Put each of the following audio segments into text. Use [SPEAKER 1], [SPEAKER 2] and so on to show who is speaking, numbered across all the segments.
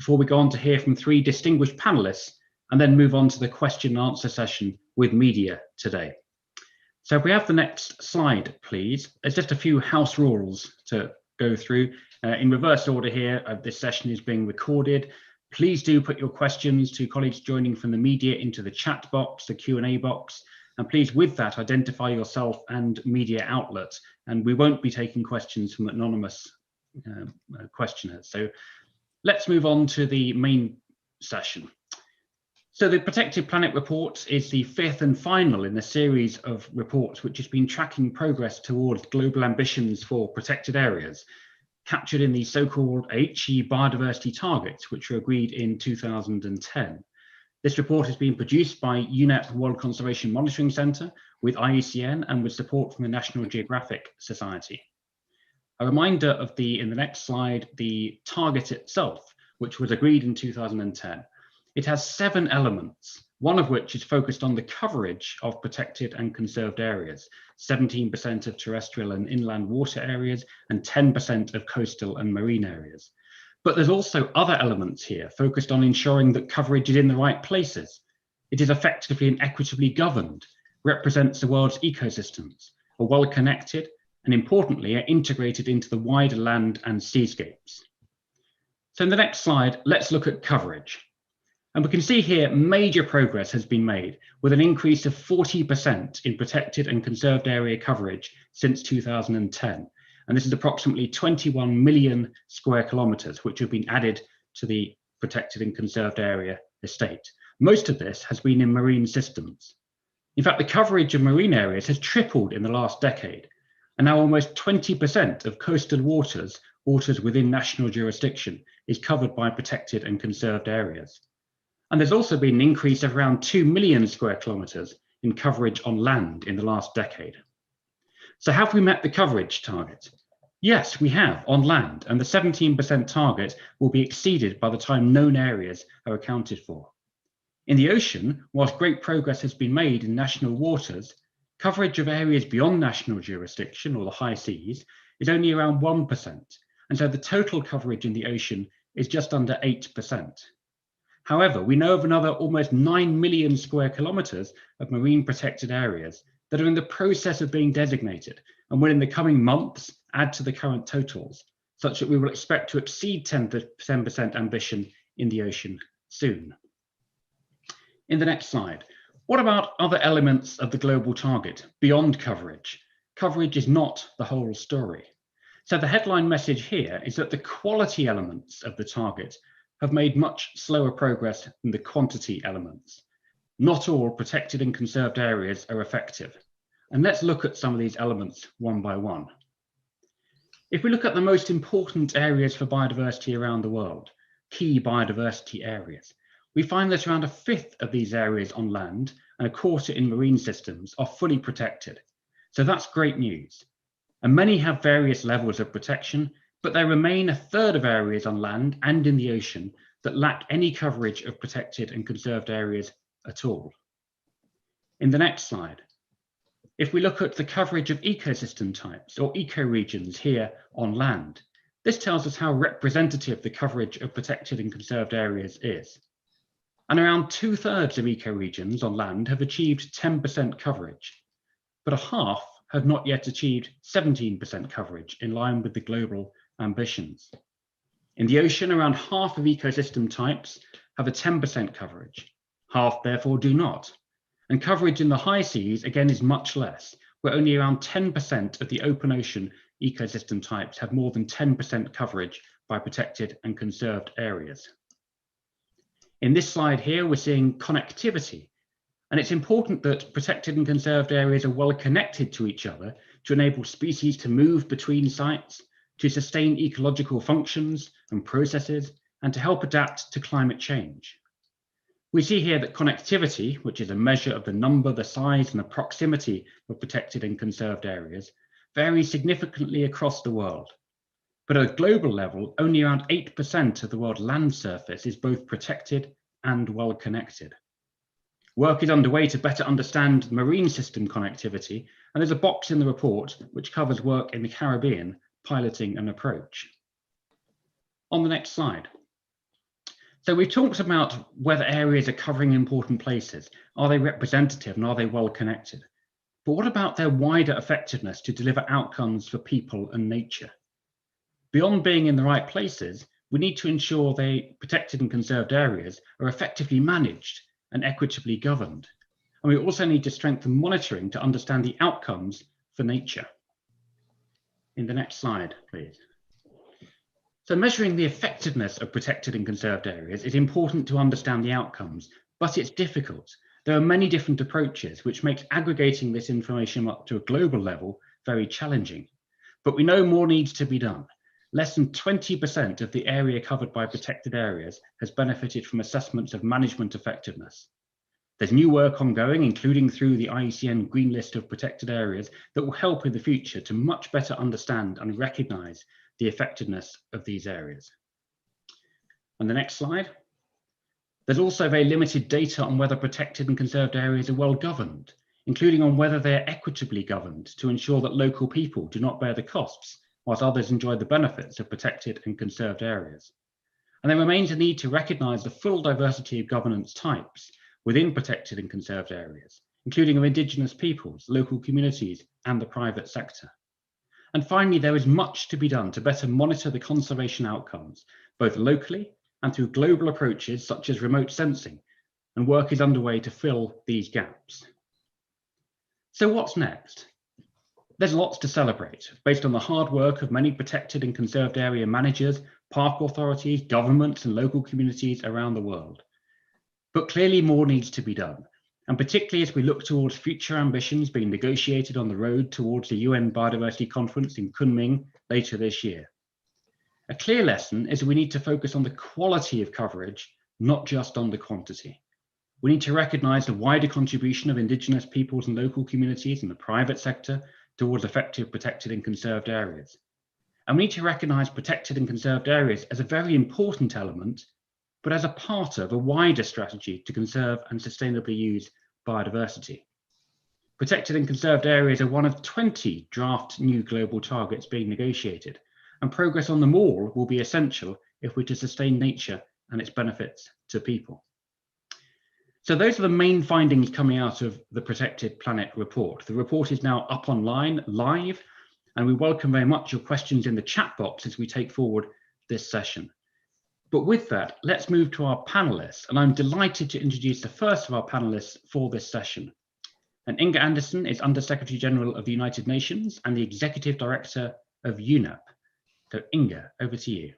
[SPEAKER 1] before we go on to hear from three distinguished panelists and then move on to the question and answer session with media today. So if we have the next slide, please. There's just a few house rules to go through. In reverse order here, this session is being recorded. Please do put your questions to colleagues joining from the media into the chat box, the Q&A box, and please with that identify yourself and media outlets, and we won't be taking questions from anonymous questioners. So let's move on to the main session. So the Protected Planet Report is the fifth and final in a series of reports which has been tracking progress towards global ambitions for protected areas, captured in the so-called HE biodiversity targets, which were agreed in 2010. This report has been produced by UNEP World Conservation Monitoring Centre with IUCN and with support from the National Geographic Society. A reminder of in the next slide, the target itself, which was agreed in 2010. It has 7 elements, one of which is focused on the coverage of protected and conserved areas, 17% of terrestrial and inland water areas and 10% of coastal and marine areas. But there's also other elements here focused on ensuring that coverage is in the right places. It is effectively and equitably governed, represents the world's ecosystems, are well connected, and importantly, are integrated into the wider land and seascapes. So in the next slide, let's look at coverage. And we can see here major progress has been made with an increase of 40% in protected and conserved area coverage since 2010. And this is approximately 21 million square kilometres, which have been added to the protected and conserved area estate. Most of this has been in marine systems. In fact, the coverage of marine areas has tripled in the last decade. And now almost 20% of coastal waters within national jurisdiction, is covered by protected and conserved areas. And there's also been an increase of around 2 million square kilometres in coverage on land in the last decade. So have we met the coverage target? Yes, we have on land, and the 17% target will be exceeded by the time known areas are accounted for. In the ocean, whilst great progress has been made in national waters, coverage of areas beyond national jurisdiction, or the high seas, is only around 1%, and so the total coverage in the ocean is just under 8%. However, we know of another almost 9 million square kilometres of marine protected areas that are in the process of being designated and will in the coming months add to the current totals, such that we will expect to exceed 10% ambition in the ocean soon. In the next slide, what about other elements of the global target beyond coverage? Coverage is not the whole story. So the headline message here is that the quality elements of the target have made much slower progress than the quantity elements. Not all protected and conserved areas are effective. And let's look at some of these elements one by one. If we look at the most important areas for biodiversity around the world, key biodiversity areas, we find that around 1/5 of these areas on land and 1/4 in marine systems are fully protected. So that's great news. And many have various levels of protection, but there remain 1/3 of areas on land and in the ocean that lack any coverage of protected and conserved areas at all. In the next slide, if we look at the coverage of ecosystem types or ecoregions here on land, this tells us how representative the coverage of protected and conserved areas is. And around 2/3 of ecoregions on land have achieved 10% coverage, but 1/2 have not yet achieved 17% coverage in line with the global ambitions. In the ocean, around 1/2 of ecosystem types have a 10% coverage. 1/2 therefore do not. And coverage in the high seas, again, is much less, where only around 10% of the open ocean ecosystem types have more than 10% coverage by protected and conserved areas. In this slide here, we're seeing connectivity. And it's important that protected and conserved areas are well connected to each other to enable species to move between sites, to sustain ecological functions and processes, and to help adapt to climate change. We see here that connectivity, which is a measure of the number, the size, and the proximity of protected and conserved areas, varies significantly across the world. But at a global level, only around 8% of the world land surface is both protected and well connected. Work is underway to better understand marine system connectivity, and there's a box in the report which covers work in the Caribbean, piloting an approach. On the next slide. So we've talked about whether areas are covering important places. Are they representative and are they well connected? But what about their wider effectiveness to deliver outcomes for people and nature? Beyond being in the right places, we need to ensure they protected and conserved areas are effectively managed and equitably governed. And we also need to strengthen monitoring to understand the outcomes for nature. In the next slide, please. So measuring the effectiveness of protected and conserved areas is important to understand the outcomes, but it's difficult. There are many different approaches, which makes aggregating this information up to a global level very challenging. But we know more needs to be done. Less than 20% of the area covered by protected areas has benefited from assessments of management effectiveness. There's new work ongoing, including through the IUCN Green List of Protected Areas, that will help in the future to much better understand and recognise the effectiveness of these areas. On the next slide, there's also very limited data on whether protected and conserved areas are well governed, including on whether they are equitably governed to ensure that local people do not bear the costs, whilst others enjoy the benefits of protected and conserved areas. And there remains a need to recognise the full diversity of governance types within protected and conserved areas, including of Indigenous peoples, local communities, and the private sector. And finally, there is much to be done to better monitor the conservation outcomes, both locally and through global approaches such as remote sensing, and work is underway to fill these gaps. So what's next? There's lots to celebrate, based on the hard work of many protected and conserved area managers, park authorities, governments, and local communities around the world. But clearly more needs to be done, and particularly as we look towards future ambitions being negotiated on the road towards the UN Biodiversity Conference in Kunming later this year. A clear lesson is that we need to focus on the quality of coverage, not just on the quantity. We need to recognise the wider contribution of Indigenous peoples and local communities in the private sector towards effective protected and conserved areas. And we need to recognise protected and conserved areas as a very important element, but as a part of a wider strategy to conserve and sustainably use biodiversity. Protected and conserved areas are one of 20 draft new global targets being negotiated, and progress on them all will be essential if we're to sustain nature and its benefits to people. So those are the main findings coming out of the Protected Planet report. The report is now up online, live, and we welcome very much your questions in the chat box as we take forward this session. But with that, let's move to our panelists, and I'm delighted to introduce the first of our panelists for this session. And Inga Anderson is Under Secretary General of the United Nations and the Executive Director of UNEP. So Inga, over to you.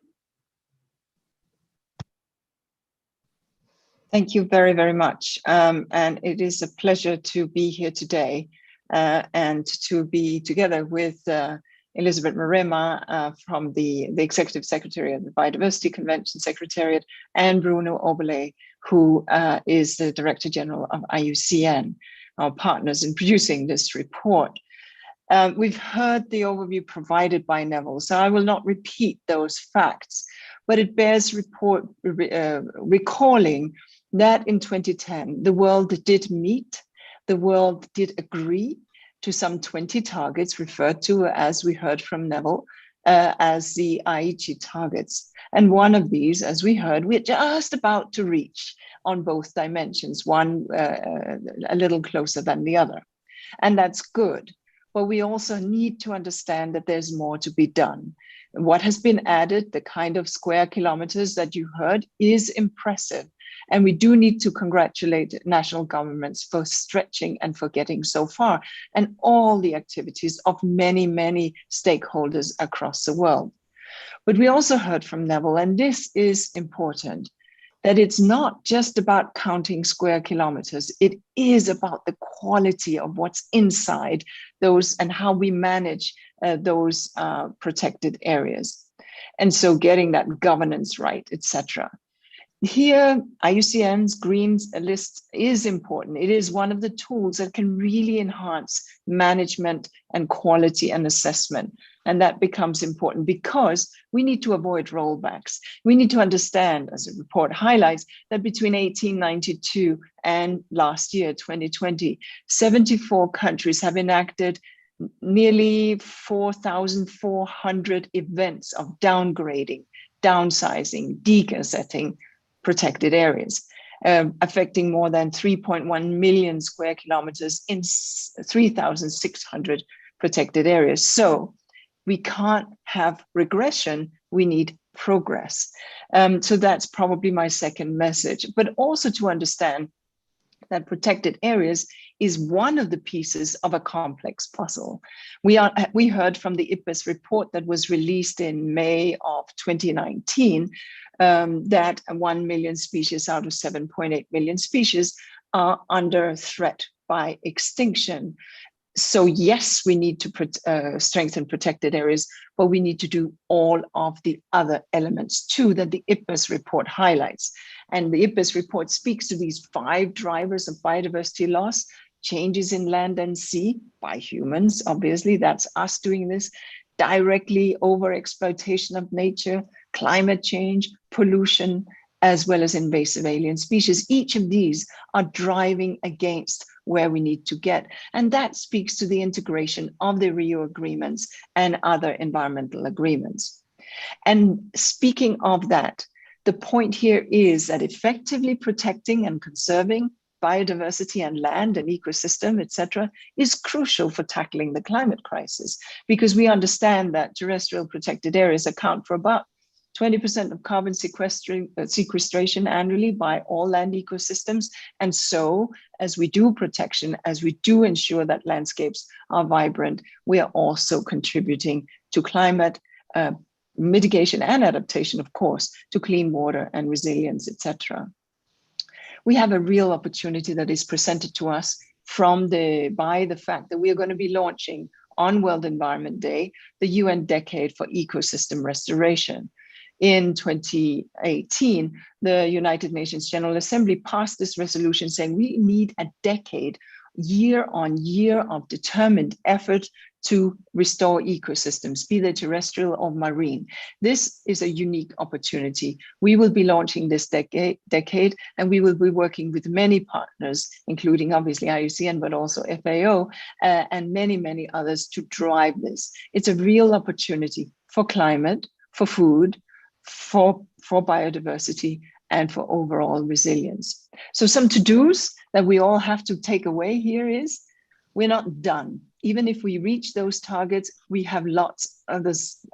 [SPEAKER 2] Thank you very, very much. And it is a pleasure to be here today and to be together with Elizabeth Marema from the Executive Secretary of the Biodiversity Convention Secretariat, and Bruno Oberle, who is the Director General of IUCN, our partners in producing this report. We've heard the overview provided by Neville, so I will not repeat those facts, but it bears recalling that in 2010, the world did meet, the world did agree to some 20 targets referred to, as we heard from Neville, as the Aichi targets. And one of these, as we heard, we're just about to reach on both dimensions, one a little closer than the other. And that's good. But we also need to understand that there's more to be done. What has been added, the kind of square kilometers that you heard, is impressive. And we do need to congratulate national governments for stretching and for getting so far, and all the activities of many, many stakeholders across the world. But we also heard from Neville, and this is important, that it's not just about counting square kilometers. It is about the quality of what's inside those and how we manage those protected areas. And so getting that governance right, etc. Here, IUCN's Green List is important. It is one of the tools that can really enhance management and quality and assessment. And that becomes important because we need to avoid rollbacks. We need to understand, as the report highlights, that between 1892 and last year, 2020, 74 countries have enacted nearly 4,400 events of downgrading, downsizing, deconsetting, protected areas, affecting more than 3.1 million square kilometers in 3,600 protected areas. So we can't have regression, we need progress. So that's probably my second message, but also to understand that protected areas is one of the pieces of a complex puzzle. We heard from the IPBES report that was released in May of 2019 that 1 million species out of 7.8 million species are under threat by extinction. So yes, we need to strengthen protected areas, but we need to do all of the other elements too that the IPBES report highlights. And the IPBES report speaks to these 5 drivers of biodiversity loss: changes in land and sea by humans, obviously, that's us doing this, directly overexploitation of nature, climate change, pollution, as well as invasive alien species. Each of these are driving against where we need to get. And that speaks to the integration of the Rio agreements and other environmental agreements. And speaking of that, the point here is that effectively protecting and conserving biodiversity and land and ecosystem, etc., is crucial for tackling the climate crisis, because we understand that terrestrial protected areas account for about 20% of carbon sequestration annually by all land ecosystems. And so as we do protection, as we do ensure that landscapes are vibrant, we are also contributing to climate mitigation and adaptation, of course, to clean water and resilience, etc. We have a real opportunity that is presented to us by the fact that we are going to be launching on World Environment Day, the UN Decade for Ecosystem Restoration. In 2018, the United Nations General Assembly passed this resolution saying we need a decade, year on year, of determined effort to restore ecosystems, be they terrestrial or marine. This is a unique opportunity. We will be launching this decade, and we will be working with many partners, including obviously IUCN, but also FAO and many, many others to drive this. It's a real opportunity for climate, for food, for biodiversity, and for overall resilience. So some to-dos that we all have to take away here is, we're not done. Even if we reach those targets, we have lots of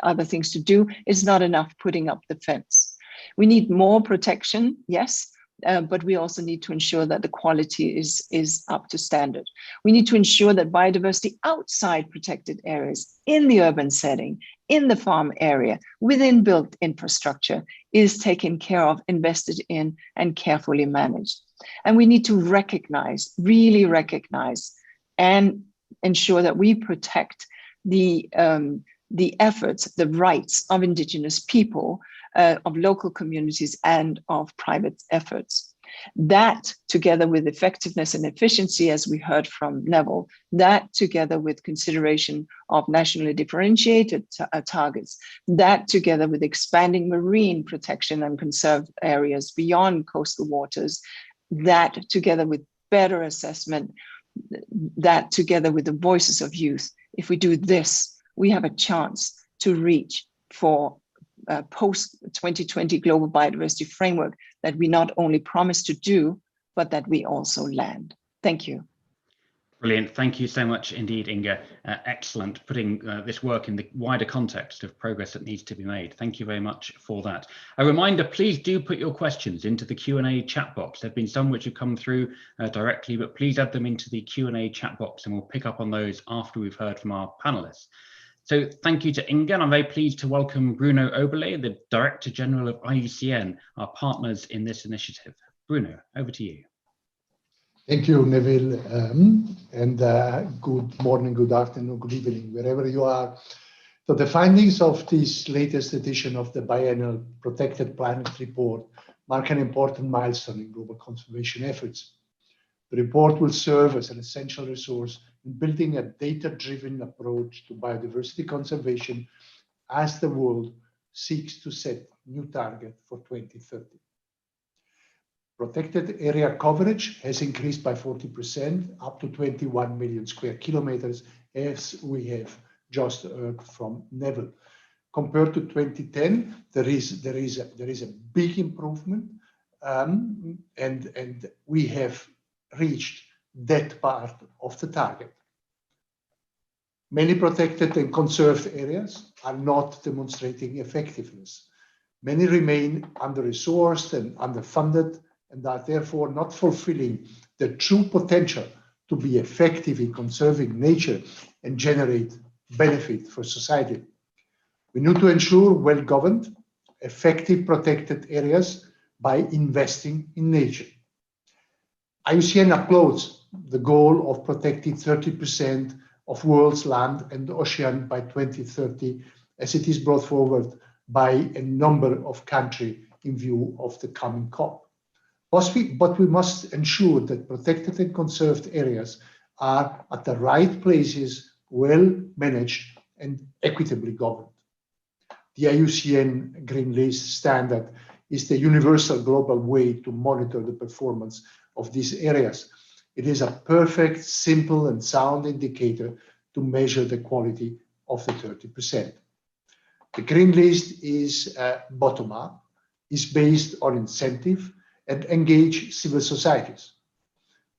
[SPEAKER 2] other things to do. It's not enough putting up the fence. We need more protection, yes, but we also need to ensure that the quality is up to standard. We need to ensure that biodiversity outside protected areas, in the urban setting, in the farm area, within built infrastructure, is taken care of, invested in, and carefully managed. And we need to really recognize, and ensure that we protect the efforts, the rights of indigenous people, of local communities, and of private efforts. That, together with effectiveness and efficiency, as we heard from Neville, that together with consideration of nationally differentiated targets, that together with expanding marine protection and conserved areas beyond coastal waters, that together with better assessment, that together with the voices of youth, if we do this, we have a chance to reach for post-2020 global biodiversity framework that we not only promise to do, but that we also land. Thank you.
[SPEAKER 1] Brilliant. Thank you so much indeed, Inga. Excellent, putting this work in the wider context of progress that needs to be made. Thank you very much for that. A reminder, please do put your questions into the Q&A chat box. There have been some which have come through directly, but please add them into the Q&A chat box and we'll pick up on those after we've heard from our panelists. So thank you to Inga, and I'm very pleased to welcome Bruno Oberle, the Director General of IUCN, our partners in this initiative. Bruno, over to you.
[SPEAKER 3] Thank you, Neville, and good morning, good afternoon, good evening, wherever you are. So the findings of this latest edition of the Biennial Protected Planet Report mark an important milestone in global conservation efforts. The report will serve as an essential resource in building a data-driven approach to biodiversity conservation as the world seeks to set new targets for 2030. Protected area coverage has increased by 40%, up to 21 million square kilometers, as we have just heard from Neville. Compared to 2010, there is a big improvement, and we have reached that part of the target. Many protected and conserved areas are not demonstrating effectiveness. Many remain under-resourced and underfunded and are therefore not fulfilling their true potential to be effective in conserving nature and generate benefit for society. We need to ensure well-governed, effective protected areas by investing in nature. IUCN applauds the goal of protecting 30% of world's land and ocean by 2030, as it is brought forward by a number of countries in view of the coming COP. But we must ensure that protected and conserved areas are at the right places, well managed and equitably governed. The IUCN Green List standard is the universal global way to monitor the performance of these areas. It is a perfect, simple and sound indicator to measure the quality of the 30%. The Green List is bottom-up, is based on incentive and engage civil societies.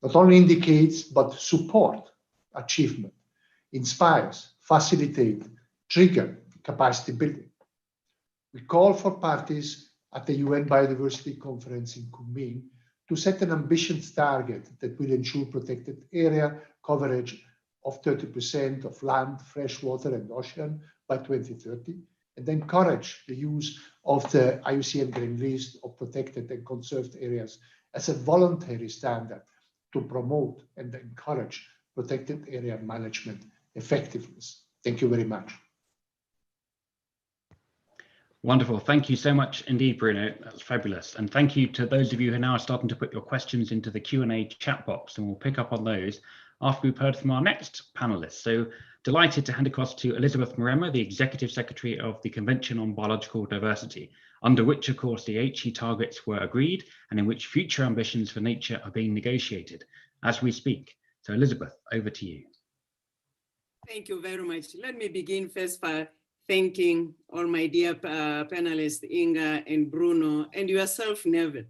[SPEAKER 3] Not only indicates, but support achievement, inspires, facilitate, trigger capacity building. We call for parties at the UN Biodiversity Conference in Kunming to set an ambitious target that will ensure protected area coverage of 30% of land, fresh water and ocean by 2030, and encourage the use of the IUCN Green List of protected and conserved areas as a voluntary standard to promote and encourage protected area management effectiveness. Thank you very much.
[SPEAKER 1] Wonderful. Thank you so much indeed, Bruno. That's fabulous. And thank you to those of you who are now starting to put your questions into the Q&A chat box, and we'll pick up on those after we've heard from our next panelists. So delighted to hand across to Elizabeth Maremma, the Executive Secretary of the Convention on Biological Diversity, under which, of course, the HE targets were agreed and in which future ambitions for nature are being negotiated as we speak. So Elizabeth, over to you.
[SPEAKER 4] Thank you very much. Let me begin first by thanking all my dear panelists, Inga and Bruno, and yourself, Neville.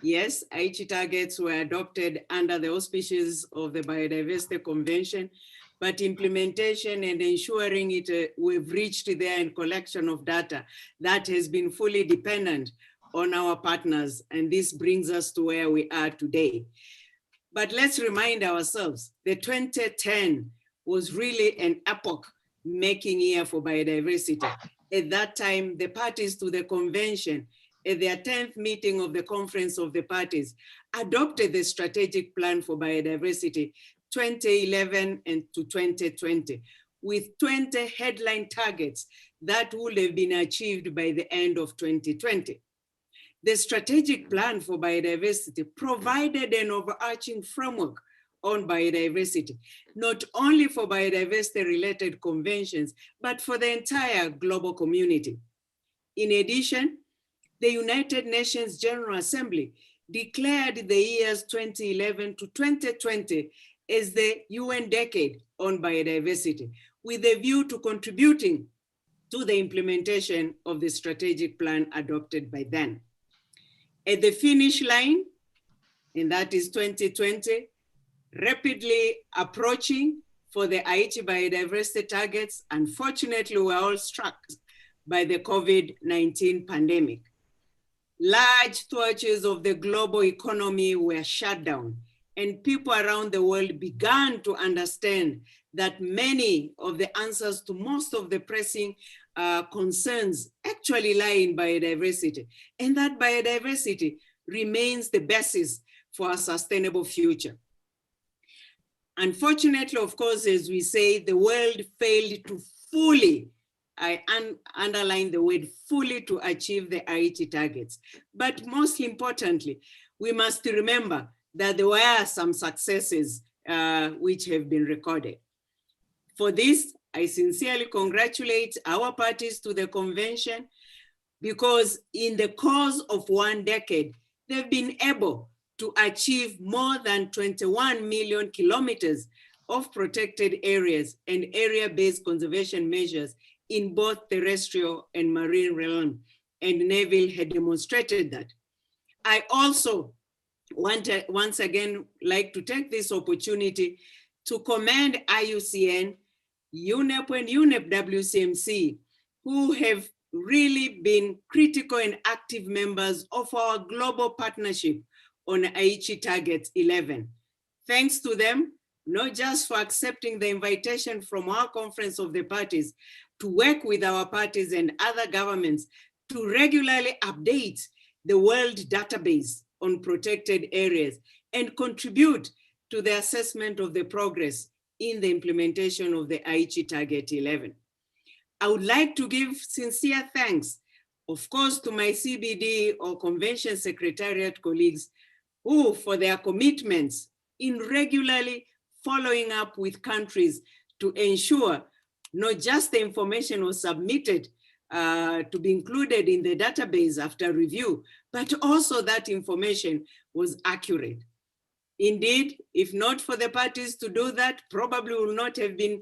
[SPEAKER 4] Yes, HE targets were adopted under the auspices of the Biodiversity Convention, but implementation and ensuring it we've reached there and collection of data that has been fully dependent on our partners, and this brings us to where we are today. But let's remind ourselves, the 2010 was really an epoch-making year for biodiversity. At that time, the parties to the convention, at their 10th meeting of the Conference of the Parties, adopted the strategic plan for biodiversity 2011 and to 2020, with 20 headline targets that would have been achieved by the end of 2020. The strategic plan for biodiversity provided an overarching framework on biodiversity, not only for biodiversity-related conventions, but for the entire global community. In addition, the United Nations General Assembly declared the years 2011 to 2020 as the UN Decade on Biodiversity, with a view to contributing to the implementation of the strategic plan adopted by then. At the finish line, and that is 2020, rapidly approaching for the Aichi biodiversity targets, unfortunately, we're all struck by the COVID-19 pandemic. Large stretches of the global economy were shut down, and people around the world began to understand that many of the answers to most of the pressing concerns actually lie in biodiversity, and that biodiversity remains the basis for a sustainable future. Unfortunately, of course, as we say, the world failed to fully, I underline the word fully, to achieve the Aichi targets. But most importantly, we must remember that there were some successes which have been recorded. For this, I sincerely congratulate our parties to the convention, because in the course of 1 decade, they've been able to achieve more than 21 million kilometers of protected areas and area-based conservation measures in both terrestrial and marine realm, and Neville had demonstrated that. I also want to once again like to take this opportunity to commend IUCN, UNEP and UNEP-WCMC, who have really been critical and active members of our global partnership on Aichi Target 11. Thanks to them, not just for accepting the invitation from our Conference of the Parties to work with our parties and other governments to regularly update the world database on protected areas and contribute to the assessment of the progress in the implementation of the Aichi Target 11. I would like to give sincere thanks, of course, to my CBD or Convention Secretariat colleagues who, for their commitments in regularly following up with countries to ensure not just the information was submitted to be included in the database after review, but also that information was accurate. Indeed, if not for the parties to do that, probably would not have been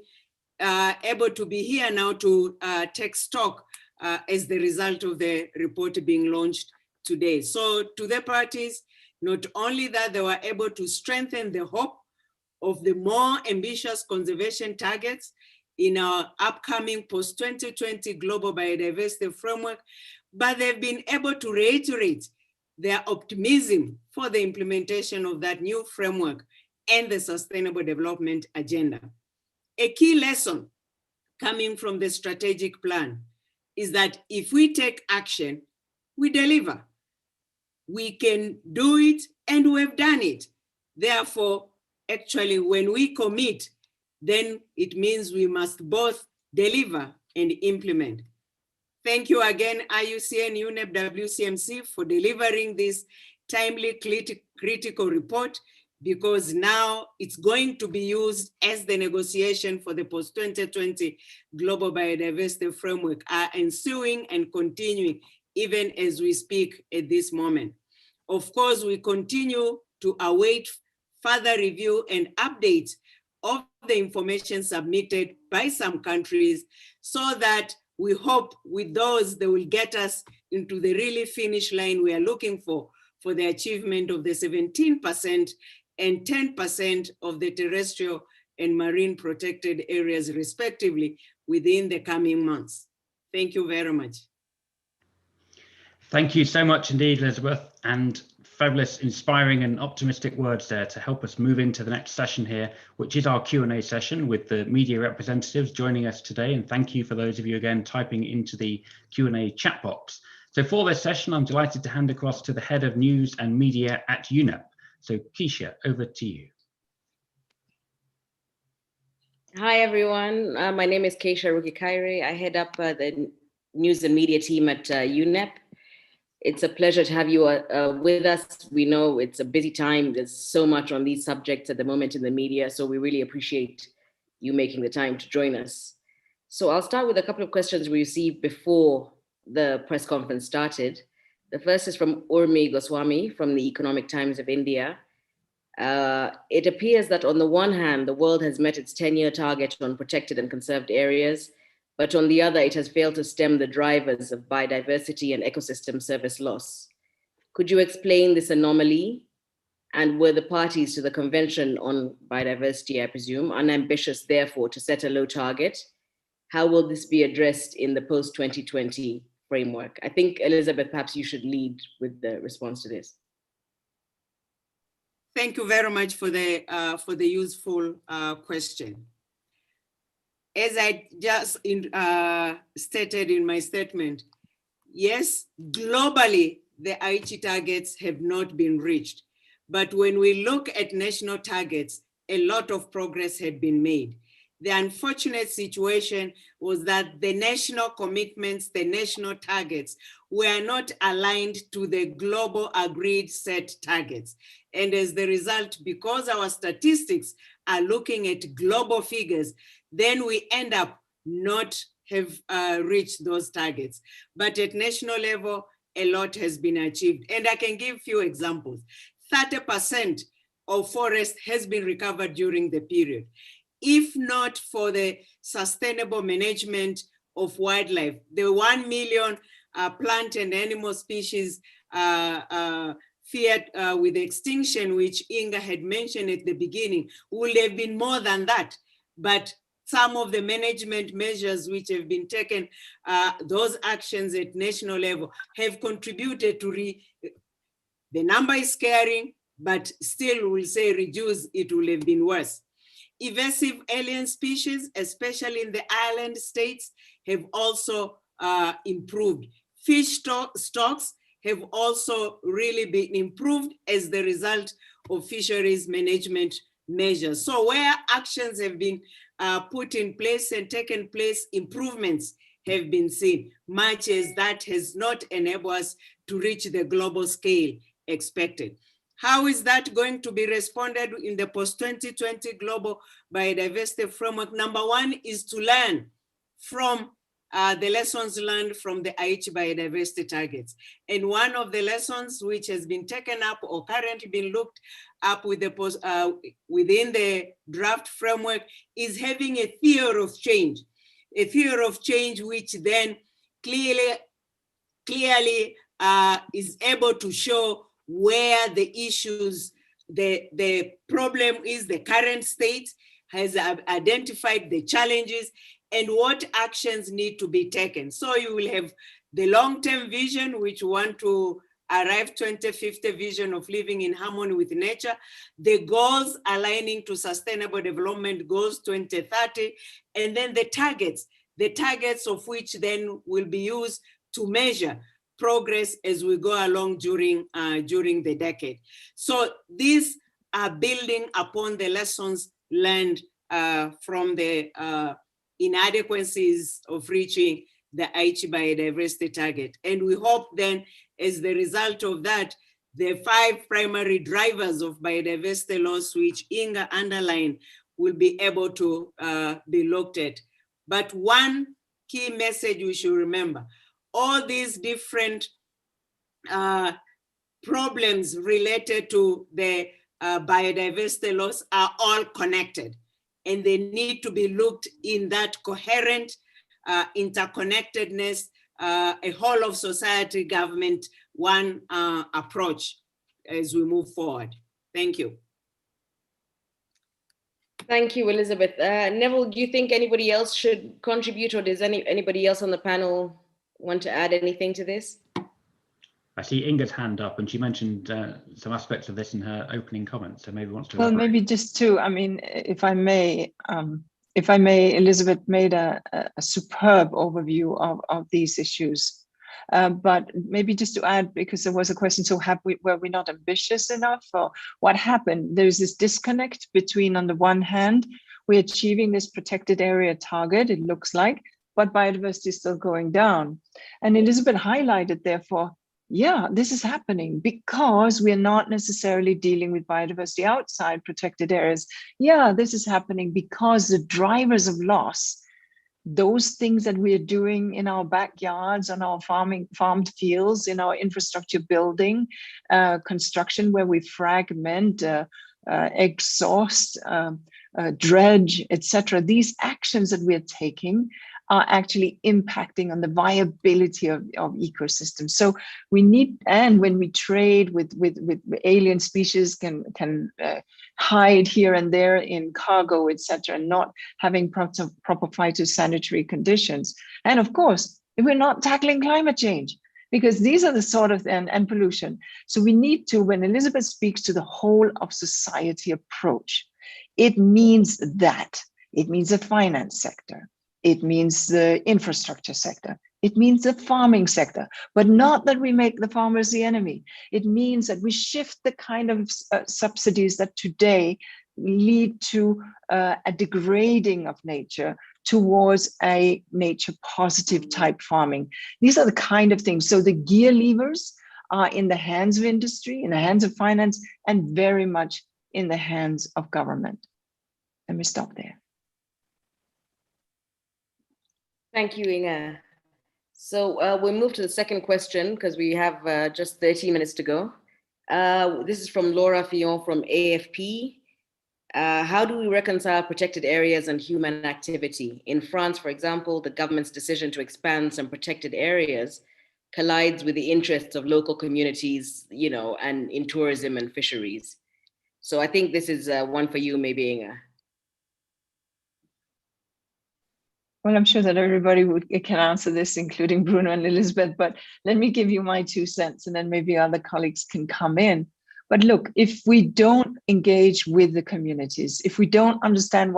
[SPEAKER 4] able to be here now to take stock as the result of the report being launched today. So to the parties, not only that they were able to strengthen the hope of the more ambitious conservation targets in our upcoming post-2020 global biodiversity framework, but they've been able to reiterate their optimism for the implementation of that new framework and the Sustainable Development Agenda. A key lesson coming from the strategic plan is that if we take action, we deliver. We can do it, and we've done it. Therefore, actually, when we commit, then it means we must both deliver and implement. Thank you again, IUCN, UNEP-WCMC, for delivering this timely critical report, because now it's going to be used as the negotiation for the post-2020 Global Biodiversity Framework are ensuing and continuing even as we speak at this moment. Of course, we continue to await further review and updates of the information submitted by some countries, so that we hope with those they will get us into the really finish line we are looking for the achievement of the 17% and 10% of the terrestrial and marine protected areas respectively within the coming months. Thank you very much.
[SPEAKER 1] Thank you so much indeed, Elizabeth, and fabulous, inspiring and optimistic words there to help us move into the next session here, which is our Q&A session with the media representatives joining us today. And thank you for those of you again typing into the Q&A chat box. So for this session, I'm delighted to hand across to the Head of News and Media at UNEP. So Keisha, over to you.
[SPEAKER 5] Hi, everyone. My name is Keisha Rukikaire. I head up the News and Media team at UNEP. It's a pleasure to have you with us. We know it's a busy time. There's so much on these subjects at the moment in the media, so we really appreciate you making the time to join us. So I'll start with a couple of questions we received before the press conference started. The first is from Urmi Goswami from the Economic Times of India. It appears that on the one hand, the world has met its 10-year target on protected and conserved areas, but on the other, it has failed to stem the drivers of biodiversity and ecosystem service loss. Could you explain this anomaly? And were the parties to the Convention on Biodiversity, I presume, unambitious, therefore, to set a low target? How will this be addressed in the post-2020 framework? I think, Elizabeth, perhaps you should lead with the response to this.
[SPEAKER 4] Thank you very much for the useful question. As I just stated in my statement, yes, globally, the Aichi targets have not been reached. But when we look at national targets, a lot of progress had been made. The unfortunate situation was that the national commitments, the national targets, were not aligned to the global agreed set targets. And as the result, because our statistics are looking at global figures, then we end up not have reached those targets. But at national level, a lot has been achieved. And I can give few examples. 30% of forest has been recovered during the period. If not for the sustainable management of wildlife, the 1 million plant and animal species feared with extinction, which Inga had mentioned at the beginning, would have been more than that. But some of the management measures which have been taken, those actions at national level have contributed to the number is scaring, but still we'll say reduce, it will have been worse. Invasive alien species, especially in the island states, have also improved. Fish stocks have also really been improved as the result of fisheries management measures. So where actions have been put in place and taken place, improvements have been seen, much as that has not enabled us to reach the global scale expected. How is that going to be responded in the post-2020 global biodiversity framework? Number one is to learn from the lessons learned from the Aichi biodiversity targets. And one of the lessons which has been taken up or currently been looked up with the within the draft framework is having a theory of change. A theory of change which then clearly is able to show where the issues, the problem is, the current state has identified the challenges and what actions need to be taken. So you will have the long-term vision, which want to arrive 2050 vision of living in harmony with nature, the goals aligning to sustainable development goals 2030, and then the targets of which then will be used to measure progress as we go along during the decade. So these are building upon the lessons learned from the inadequacies of reaching the Aichi biodiversity target. And we hope then, as the result of that, the 5 primary drivers of biodiversity loss, which Inga underlined, will be able to be looked at. But one key message we should remember, all these different problems related to the biodiversity loss are all connected, and they need to be looked in that coherent interconnectedness, a whole of society, government, one approach as we move forward. Thank you.
[SPEAKER 5] Thank you, Elizabeth. Neville, do you think anybody else should contribute, or does anybody else on the panel want to add anything to this? I
[SPEAKER 1] see Inga's hand up, and she mentioned some aspects of this in her opening comments, so maybe wants to.
[SPEAKER 2] Well, maybe just to, I mean, if I may, Elizabeth made a superb overview of these issues. But maybe just to add, because there was a question, so were we not ambitious enough, or what happened? There's this disconnect between, on the one hand, we're achieving this protected area target, it looks like, but biodiversity is still going down. And Elizabeth highlighted, therefore, yeah, this is happening because we're not necessarily dealing with biodiversity outside protected areas. Yeah, this is happening because the drivers of loss, those things that we're doing in our backyards, on our farmed fields, in our infrastructure building, construction, where we fragment, exhaust, dredge, etc. These actions that we're taking are actually impacting on the viability of ecosystems. So we need, and when we trade with alien species, can hide here and there in cargo, etc., not having proper phytosanitary conditions. And of course, if we're not tackling climate change, because these are the sort of, and pollution. So we need to, when Elizabeth speaks to the whole of society approach, it means that, it means the finance sector, it means the infrastructure sector, it means the farming sector, but not that we make the farmers the enemy. It means that we shift the kind of subsidies that today lead to a degrading of nature towards a nature positive type farming. These are the kind of things. So the gear levers are in the hands of industry, in the hands of finance, and very much in the hands of government. Let me stop there.
[SPEAKER 5] Thank you, Inga. So we'll move to the second question because we have just 30 minutes to go. This is from Laura Fillon from AFP. How do we reconcile protected areas and human activity? In France, for example, the government's decision to expand some protected areas collides with the interests of local communities, you know, and in tourism and fisheries. So I think this is one for you, maybe, Inga.
[SPEAKER 2] Well, I'm sure that everybody can answer this, including Bruno and Elizabeth, but let me give you my 2 cents and then maybe other colleagues can come in. But look, if we don't engage with the communities, if we don't understand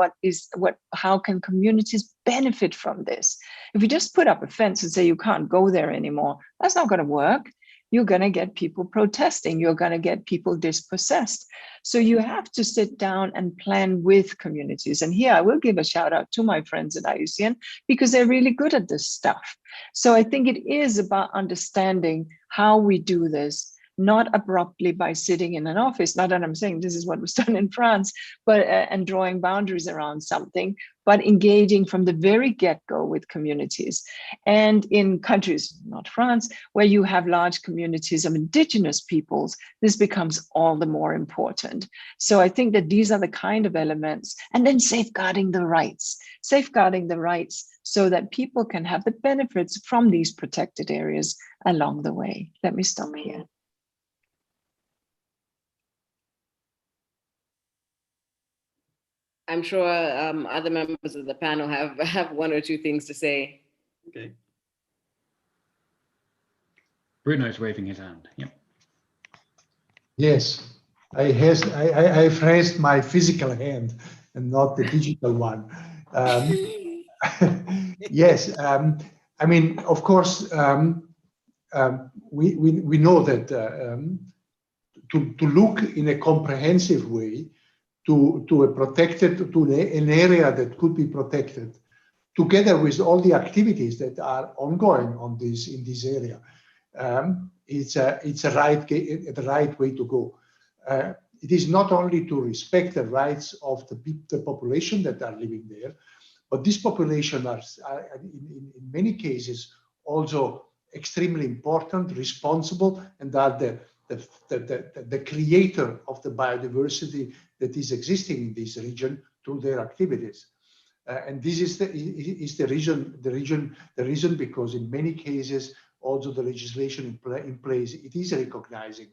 [SPEAKER 2] how can communities benefit from this? If we just put up a fence and say you can't go there anymore, that's not going to work. You're going to get people protesting. You're going to get people dispossessed. So you have to sit down and plan with communities. And here I will give a shout out to my friends at IUCN because they're really good at this stuff. So I think it is about understanding how we do this, not abruptly by sitting in an office. Not that I'm saying this is what was done in France, but and drawing boundaries around something, but engaging from the very get-go with communities. And in countries, not France, where you have large communities of indigenous peoples, this becomes all the more important. So I think that these are the kind of elements, and then safeguarding the rights so that people can have the benefits from these protected areas along the way. Let me stop here.
[SPEAKER 5] I'm sure other members of the panel have 1 or 2 things to say.
[SPEAKER 4] Okay.
[SPEAKER 1] Bruno's waving his hand. Yep.
[SPEAKER 3] Yes, I've raised my physical hand and not the digital one. Yes, I mean, of course, we know that to look in a comprehensive way to an area that could be protected, together with all the activities that are ongoing in this area, it's the right way to go. It is not only to respect the rights of the population that are living there, but this population are in many cases also extremely important, responsible, and are the creator of the biodiversity that is existing in this region through their activities. And this is the reason because in many cases also the legislation in place, it is recognizing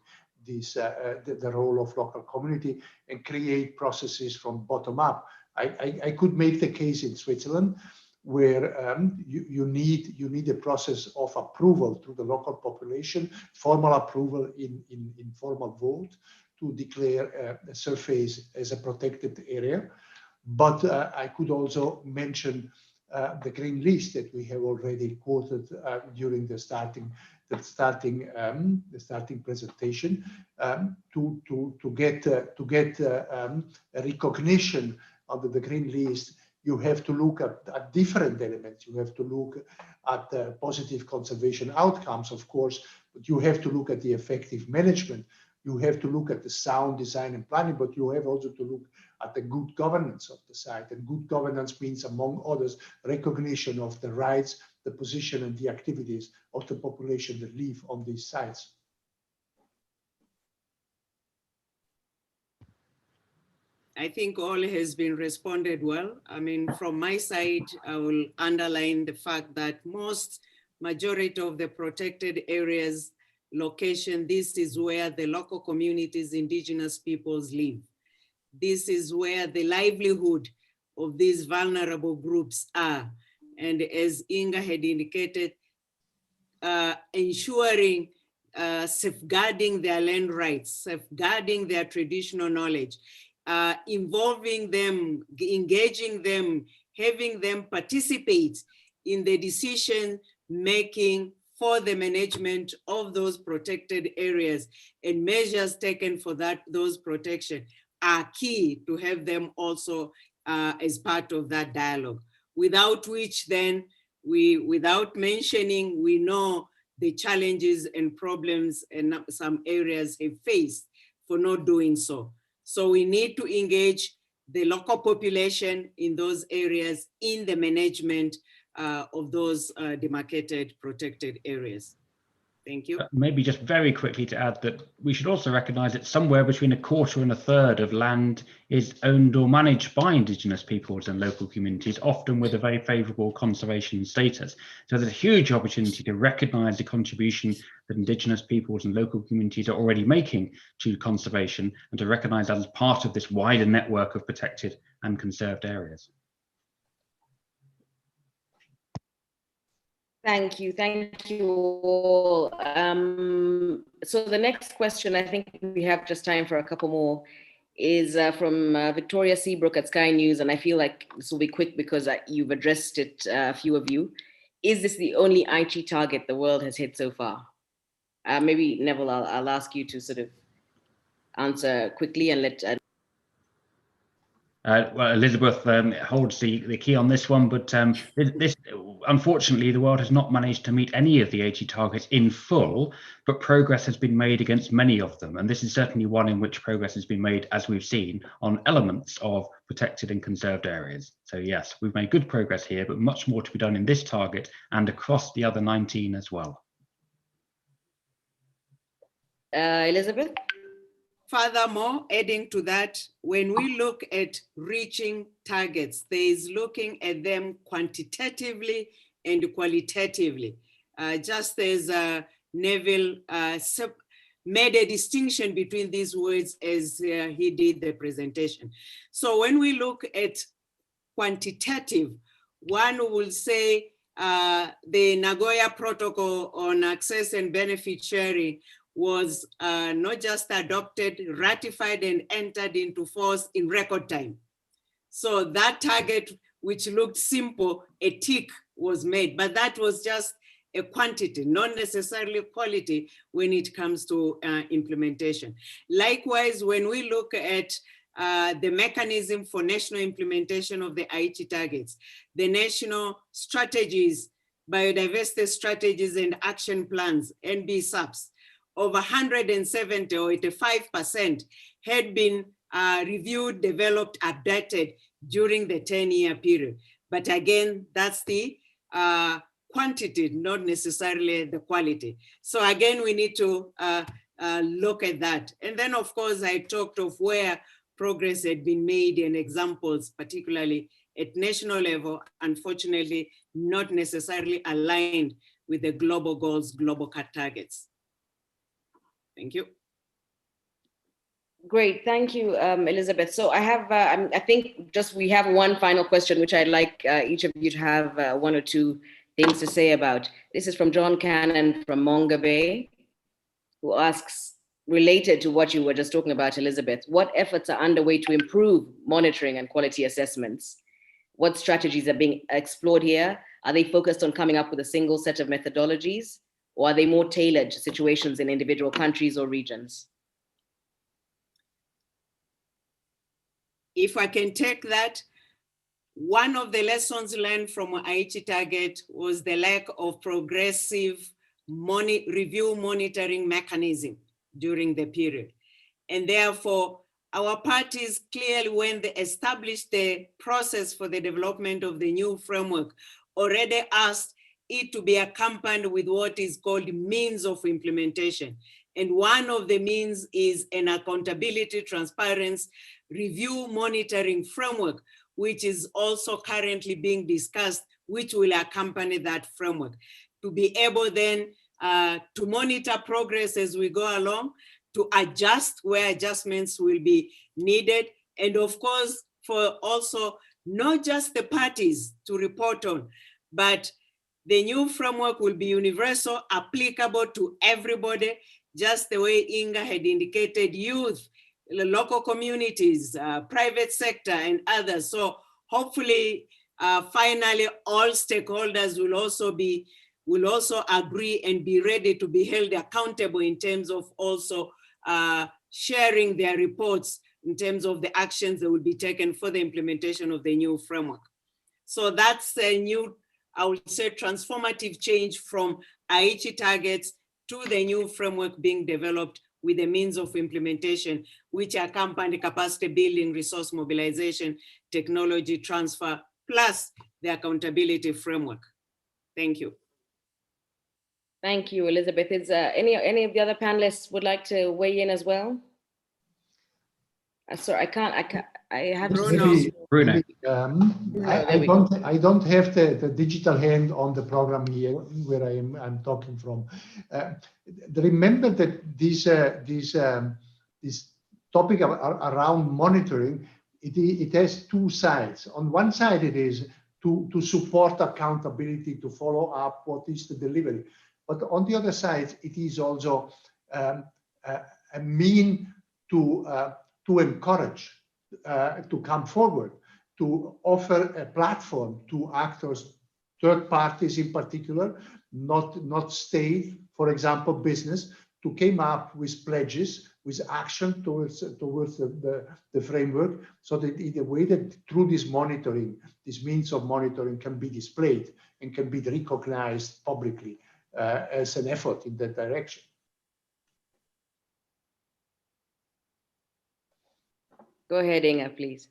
[SPEAKER 3] this the role of local community and create processes from bottom up. I could make the case in Switzerland where you need a process of approval to the local population, formal approval in formal vote to declare a surface as a protected area. But I could also mention the green list that we have already quoted during the starting presentation to get a recognition under the green list. You have to look at different elements. You have to look at positive conservation outcomes, of course, but you have to look at the effective management. You have to look at the sound design and planning, but you have also to look at the good governance of the site. And good governance means, among others, recognition of the rights, the position, and the activities of the population that live on these sites.
[SPEAKER 4] I think all has been responded well. I mean, from my side, I will underline the fact that majority of the protected areas location, this is where the local communities, indigenous peoples live. This is where the livelihood of these vulnerable groups are. And as Inga had indicated, ensuring safeguarding their land rights, safeguarding their traditional knowledge, involving them, engaging them, having them participate in the decision making for the management of those protected areas and measures taken for those protection are key to have them also as part of that dialogue. Without which then, without mentioning, we know the challenges and problems and some areas have faced for not doing so. So we need to engage the local population in those areas in the management of those demarcated protected areas. Thank you.
[SPEAKER 1] Maybe just very quickly to add that we should also recognise that somewhere between a quarter and a third of land is owned or managed by Indigenous peoples and local communities, often with a very favourable conservation status. So there's a huge opportunity to recognise the contribution that Indigenous peoples and local communities are already making to conservation, and to recognise that as part of this wider network of protected and conserved areas.
[SPEAKER 5] Thank you all. So the next question, I think we have just time for a couple more, is from Victoria Seabrook at Sky News, and I feel like this will be quick because you've addressed it, a few of you. Is this the only Aichi target the world has hit so far? Maybe Neville, I'll ask you to sort of answer quickly and let.
[SPEAKER 1] Well, Elizabeth holds the key on this one, but this, unfortunately, the world has not managed to meet any of the Aichi targets in full, but progress has been made against many of them. And this is certainly one in which progress has been made, as we've seen, on elements of protected and conserved areas. So yes, we've made good progress here, but much more to be done in this target and across the other 19 as well.
[SPEAKER 5] Elizabeth?
[SPEAKER 4] Furthermore, adding to that, when we look at reaching targets, there is looking at them quantitatively and qualitatively. Just as Neville made a distinction between these words as he did the presentation. So when we look at quantitative, one will say the Nagoya Protocol on Access and Benefit Sharing was not just adopted, ratified, and entered into force in record time. So that target, which looked simple, a tick was made, but that was just a quantity, not necessarily quality when it comes to implementation. Likewise, when we look at the mechanism for national implementation of the Aichi targets, the national strategies, biodiversity strategies and action plans, NBSAPs, over 170 or 85% had been reviewed, developed, updated during the 10-year period. But again, that's the quantity, not necessarily the quality. So again, we need to look at that. And then of course, I talked of where progress had been made and examples, particularly at national level, unfortunately, not necessarily aligned with the global goals, global targets. Thank you.
[SPEAKER 5] Great, thank you, Elizabeth. So I have, I think just we have one final question, which I'd like each of you to have one or two things to say about. This is from John Cannon from Monga Bay, who asks, related to what you were just talking about, Elizabeth, what efforts are underway to improve monitoring and quality assessments? What strategies are being explored here? Are they focused on coming up with a single set of methodologies? Or are they more tailored to situations in individual countries or regions?
[SPEAKER 4] If I can take that, one of the lessons learned from Aichi target was the lack of progressive review monitoring mechanism during the period. And therefore, our parties clearly, when they established the process for the development of the new framework, already asked it to be accompanied with what is called means of implementation. And one of the means is an accountability, transparency, review monitoring framework, which is also currently being discussed, which will accompany that framework. To be able then to monitor progress as we go along, to adjust where adjustments will be needed, and of course, for also not just the parties to report on, but the new framework will be universal, applicable to everybody, just the way Inga had indicated, youth, local communities, private sector, and others. So hopefully, finally, all stakeholders will also agree and be ready to be held accountable in terms of also sharing their reports in terms of the actions that will be taken for the implementation of the new framework. So that's a new, I would say, transformative change from Aichi targets to the new framework being developed with the means of implementation, which accompany capacity building, resource mobilization, technology transfer, plus the accountability framework. Thank you.
[SPEAKER 5] Thank you, Elizabeth. Is any of the other panelists would like to weigh in as well? Sorry, I have
[SPEAKER 3] Maybe,
[SPEAKER 1] Bruno.
[SPEAKER 3] I don't have the digital hand on the program here where I'm talking from. Remember that this topic around monitoring, it has two sides. On one side, it is to support accountability, to follow up what is the delivery. But on the other side, it is also a mean to encourage, to come forward, to offer a platform to actors, third parties in particular, not state, for example, business, to come up with pledges, with action towards the framework, so that in a way that through this monitoring, this means of monitoring can be displayed and can be recognized publicly as an effort in that direction.
[SPEAKER 5] Go ahead, Inga, please.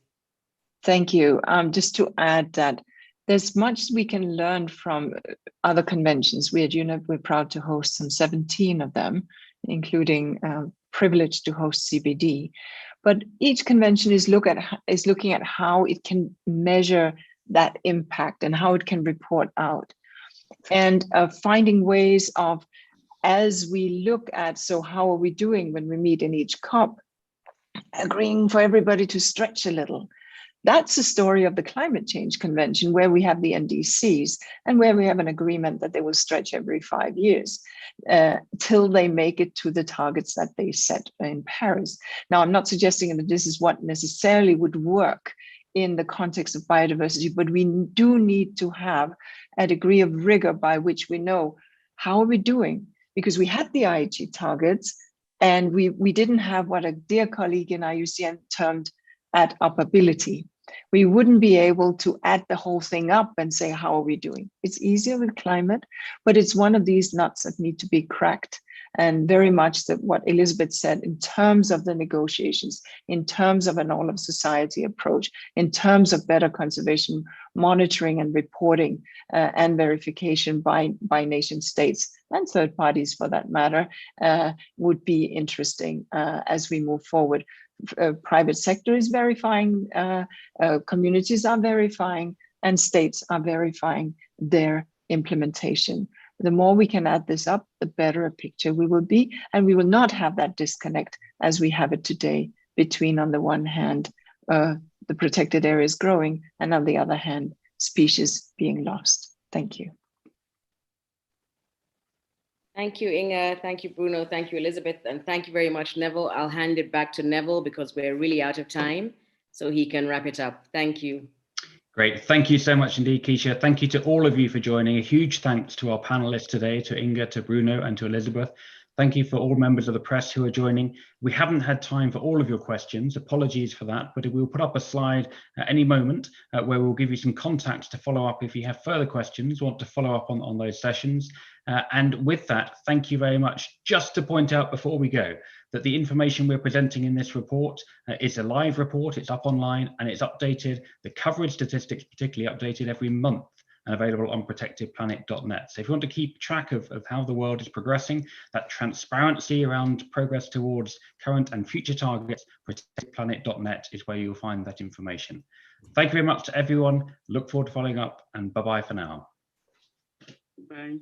[SPEAKER 2] Thank you. Just to add that there's much we can learn from other conventions. We at UNEP, we're proud to host some 17 of them, including privileged to host CBD. But each convention is looking at how it can measure that impact and how it can report out. And finding ways of, as we look at, so how are we doing when we meet in each COP, agreeing for everybody to stretch a little. That's the story of the Climate Change Convention, where we have the NDCs and where we have an agreement that they will stretch every 5 years till they make it to the targets that they set in Paris. Now, I'm not suggesting that this is what necessarily would work in the context of biodiversity, but we do need to have a degree of rigor by which we know how are we doing, because we had the IHE targets and we didn't have what a dear colleague in IUCN termed add upability. We wouldn't be able to add the whole thing up and say, how are we doing? It's easier with climate, but it's one of these nuts that need to be cracked. And very much that what Elizabeth said in terms of the negotiations, in terms of an all of society approach, in terms of better conservation monitoring and reporting and verification by nation states and third parties for that matter, would be interesting as we move forward. Private sector is verifying, communities are verifying, and states are verifying their implementation. The more we can add this up, the better a picture we will be, and we will not have that disconnect as we have it today between, on the one hand, the protected areas growing, and on the other hand, species being lost. Thank you.
[SPEAKER 5] Thank you, Inga. Thank you, Bruno. Thank you, Elizabeth. And thank you very much, Neville. I'll hand it back to Neville because we're really out of time, so he can wrap it up. Thank you.
[SPEAKER 1] Great. Thank you so much indeed, Keisha. Thank you to all of you for joining. A huge thanks to our panelists today, to Inga, to Bruno, and to Elizabeth. Thank you for all members of the press who are joining. We haven't had time for all of your questions. Apologies for that, but we'll put up a slide at any moment where we'll give you some contacts to follow up if you have further questions, want to follow up on those sessions. And with that, thank you very much. Just to point out before we go that the information we're presenting in this report is a live report, it's up online and it's updated. The coverage statistics particularly updated every month and available on protectedplanet.net. So if you want to keep track of how the world is progressing, that transparency around progress towards current and future targets, protectedplanet.net is where you'll find that information. Thank you very much to everyone. Look forward to following up, and bye-bye for now.
[SPEAKER 4] Bye.